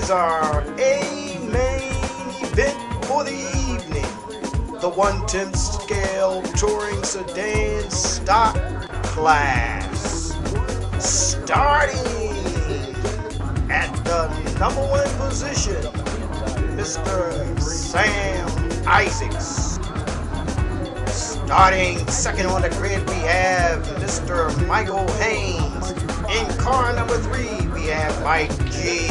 is our main event for the evening. The 1/10 scale touring sedan stock class. Starting at the #1 position, Mr. Sam Isaacs. Starting second on the grid, we have Mr. Michael Haynes. In car number 3, we have Mike G.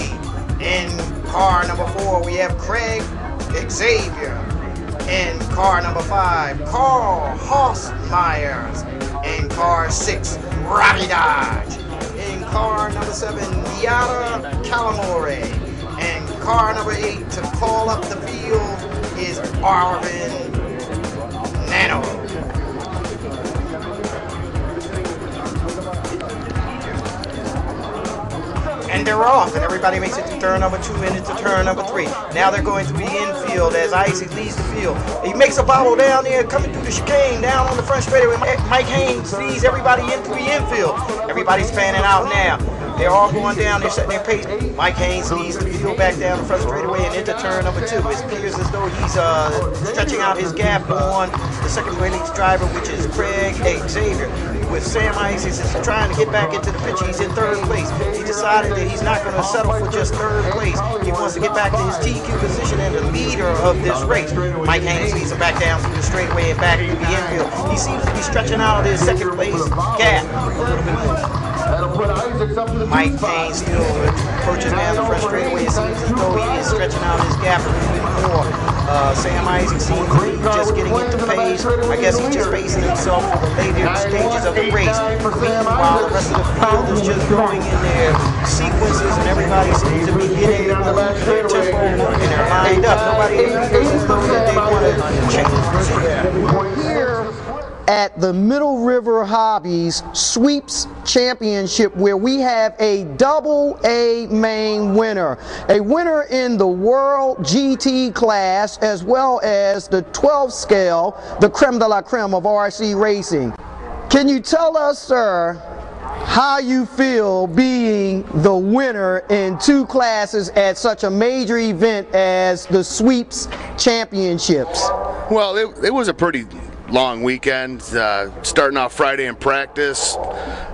In car number 4, we have Craig Xavier. In car number 5, Carl Hausmeyers. In car 6, Robbie Dodge. In car number 7, Yada Calamore. And car number 8, to call up the field, is Arvin Nano. And they're off, and everybody makes it to turn number 2 and into turn number 3. Now they're going through the infield as Isaac leads the field. He makes a bobble down there, coming through the chicane, down on the front straightaway. Mike Haynes leads everybody into the infield. Everybody's fanning out now. They're all going down, they're setting their pace. Mike Haynes leads the field back down the front straightaway and into turn number 2. It appears as though he's stretching out his gap on the second place driver, which is Craig Xavier. With Sam Isaacs is trying to get back into the picture. He's in 3rd place. He decided that he's not going to settle for just 3rd place. He wants to get back to his TQ position and the leader of this race. Mike Haynes leads him back down through the straightaway and back into the infield. He seems to be stretching out his 2nd place gap a little bit more. Mike Haynes still approaches down the front straightaway. It seems as though he is stretching out his gap a little bit more. Sam Isaacs seems to be just getting into pace. I guess he's just pacing himself for the later stages of the race. Meanwhile, the rest of the field is just going in their sequences, and everybody seems to be getting their tempo and they're lined up. Nobody appears as though that they want to change. Here at the Middle River Hobbies Sweeps Championship, where we have a double-A main winner. A winner in the World GT class, as well as the 12 scale, the creme de la creme of RC racing. Can you tell us, sir, how you feel being the winner in 2 classes at such a major event as the Sweeps Championships? Well, it was a pretty long weekend, starting off Friday in practice.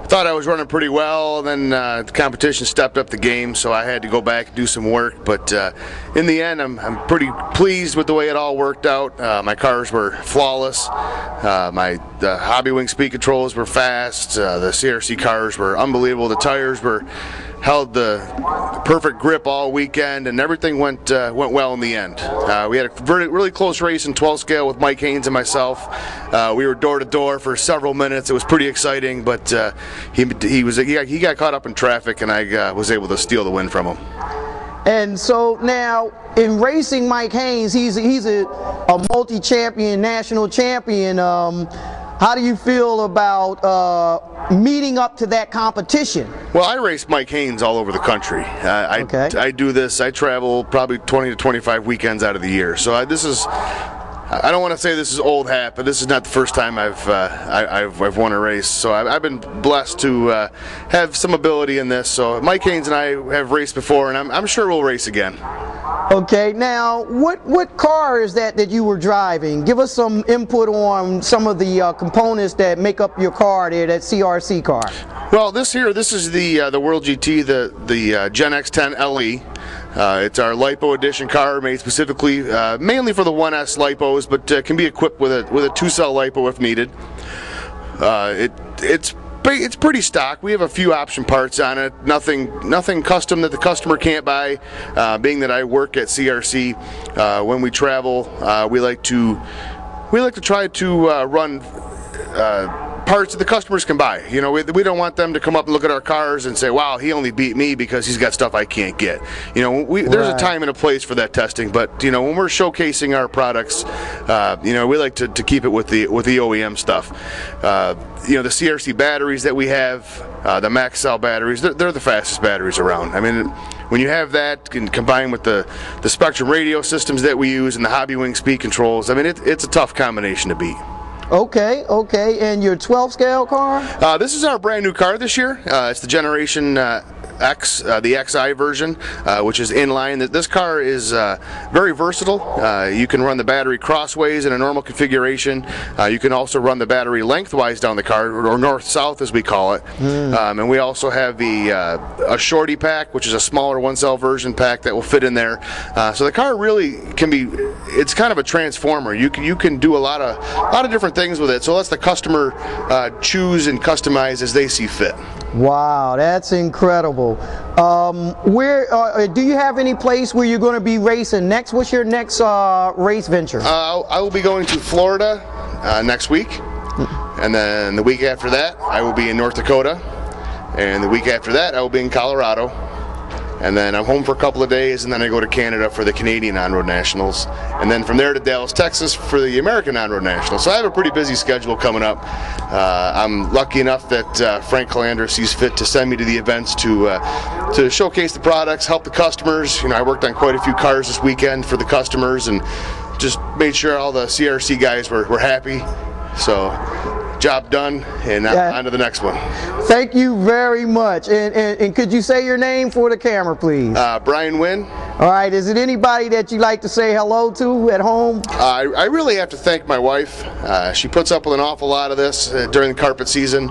Thought I was running pretty well, and then the competition stepped up the game, so I had to go back and do some work. But in the end, I'm pretty pleased with the way it all worked out. My cars were flawless. The Hobby Wing speed controls were fast. The CRC cars were unbelievable. The tires held the perfect grip all weekend, and everything went well in the end. We had a really close race in 12 scale with Mike Haynes and myself. We were door to door for several minutes. It was pretty exciting, but he got caught up in traffic, and I was able to steal the win from him. And so now, in racing Mike Haynes, he's a multi-champion, national champion. How do you feel about meeting up to that competition? Well, I race Mike Haynes all over the country. I do this. I travel probably 20 to 25 weekends out of the year. So this is, I don't want to say this is old hat, but this is not the first time I've won a race. So I've been blessed to have some ability in this. So Mike Haynes and I have raced before, and I'm sure we'll race again. Okay, now what car is that you were driving? Give us some input on some of the components that make up your car there, that CRC car. Well, this is the World GT, the Gen X10 LE. It's our LiPo edition car, made specifically mainly for the 1S LiPos, but can be equipped with a 2-cell LiPo if needed. It's pretty stock. We have a few option parts on it. Nothing custom that the customer can't buy. Being that I work at CRC, when we travel, we like to try to run parts that the customers can buy. You know, we don't want them to come up and look at our cars and say, wow, he only beat me because he's got stuff I can't get. You know, there's a time and a place for that testing, but you know, when we're showcasing our products, you know, we like to keep it with the OEM stuff. You know, the CRC batteries that we have, the Max Cell batteries, they're the fastest batteries around. I mean, when you have that combined with the Spectrum radio systems that we use and the Hobby Wing speed controls, I mean, it's a tough combination to beat. Okay, and your 12 scale car? This is our brand new car this year. It's the Generation X, the XI version, which is inline. This car is very versatile. You can run the battery crossways in a normal configuration. You can also run the battery lengthwise down the car, or north-south as we call it. And we also have a shorty pack, which is a smaller one-cell version pack that will fit in there. So the car really can be, it's kind of a transformer. You can do a lot of different things with it. So it lets the customer choose and customize as they see fit. Wow, that's incredible. Where do you have any place where you're going to be racing next? What's your next race venture? I will be going to Florida next week, and then the week after that I will be in North Dakota, and the week after that I will be in Colorado, and then I'm home for a couple of days, and then I go to Canada for the Canadian On-Road Nationals, and then from there to Dallas, Texas for the American On-Road Nationals. So I have a pretty busy schedule coming up. I'm lucky enough that Frank Calandra sees fit to send me to the events to showcase the products, help the customers. You know, I worked on quite a few cars this weekend for the customers and just made sure all the CRC guys were happy. So job done, and on to the next one. Thank you very much. And could you say your name for the camera, please? Brian Wynn. All right. Is it anybody that you'd like to say hello to at home? I really have to thank my wife. She puts up with an awful lot of this during the carpet season.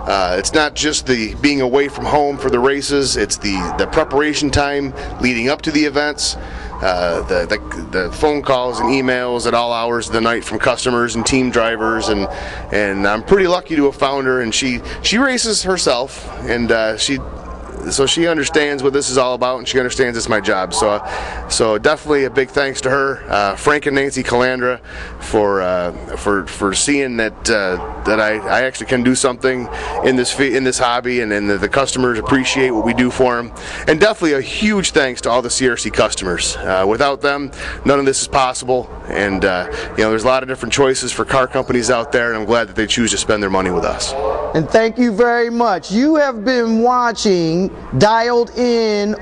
It's not just the being away from home for the races, it's the preparation time leading up to the events. The phone calls and emails at all hours of the night from customers and team drivers, and I'm pretty lucky to have found her, and she races herself, and so she understands what this is all about, and she understands it's my job. So definitely a big thanks to her, Frank and Nancy Calandra, for seeing that I actually can do something in this hobby, and the customers appreciate what we do for them. And definitely a huge thanks to all the CRC customers. Without them, none of this is possible. And there's a lot of different choices for car companies out there, and I'm glad that they choose to spend their money with us. And thank you very much. You have been watching DialedNRC,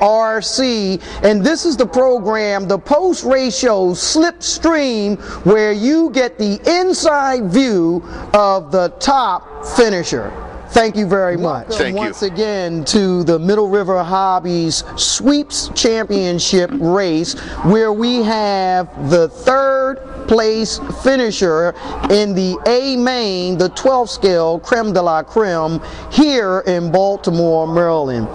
and this is the program, the post-race show Slipstream, where you get the inside view of the top finisher. Thank you very much. Thank you. Once again to the Middle River Hobbies Sweeps Championship race, where we have the third place finisher in the A main, the 12 scale creme de la creme, here in Baltimore, Maryland.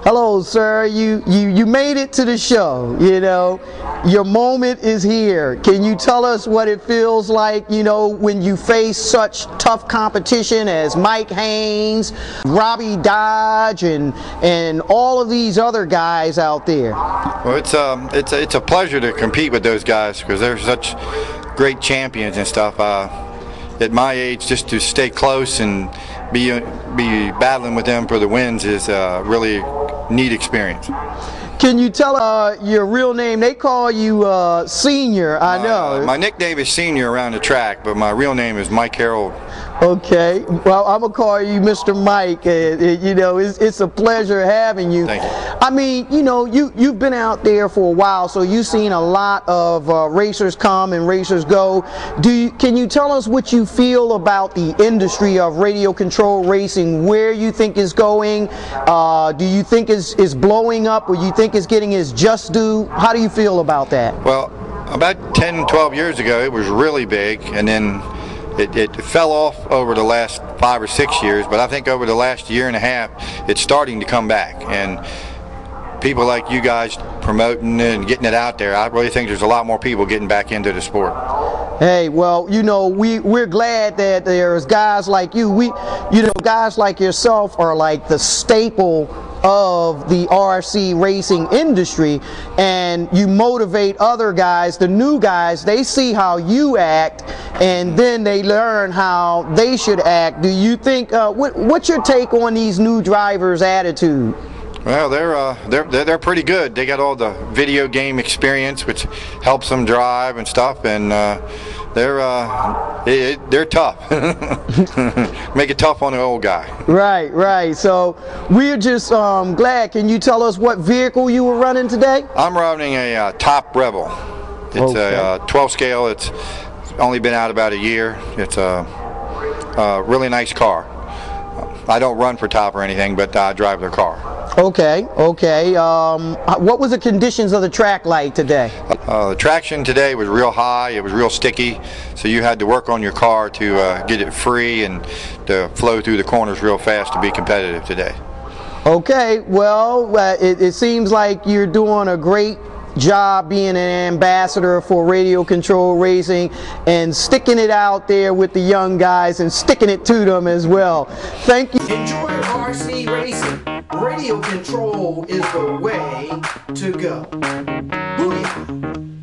Hello, sir. You made it to the show. You know, your moment is here. Can you tell us what it feels like, you know, when you face such tough competition as Mike Haynes, Robbie Dodge, and all of these other guys out there? Well, it's a pleasure to compete with those guys because they're such great champions and stuff. At my age, just to stay close and be battling with them for the wins is really neat experience. Can you tell your real name? They call you Senior, I know. My nickname is Senior around the track, but my real name is Mike Harold. Okay, well, I'm gonna call you Mr. Mike. You know, it's a pleasure having you. Thank you. I mean, you know, you've been out there for a while, so you've seen a lot of racers come and racers go. Can you tell us what you feel about the industry of radio control racing? Where you think it's going? Do you think it's blowing up, or you think it's getting its just due? How do you feel about that? Well, about 10, 12 years ago, it was really big, and then it fell off over the last 5 or 6 years, but I think over the last year and a half, it's starting to come back. And people like you guys promoting it and getting it out there, I really think there's a lot more people getting back into the sport. Hey, well, you know, we're glad that there's guys like you. Guys like yourself are like the staple of the RC racing industry, and you motivate other guys, the new guys. They see how you act, and then they learn how they should act. Do you think what's your take on these new drivers' attitude? Well, they're pretty good. They got all the video game experience, which helps them drive and stuff, and they're tough. Make it tough on the old guy. Right. So we're just glad. Can you tell us what vehicle you were running today? I'm running a Top Rebel. It's a 12 scale. It's only been out about a year. It's a really nice car. I don't run for Top or anything, but I drive their car. Okay, okay. What was the conditions of the track like today? The traction today was real high. It was real sticky, so you had to work on your car to get it free and to flow through the corners real fast to be competitive today. Okay, well, it seems like you're doing a great job being an ambassador for radio control racing and sticking it out there with the young guys and sticking it to them as well. Thank you. Enjoy RC racing. Radio control is the way to go. Booyah!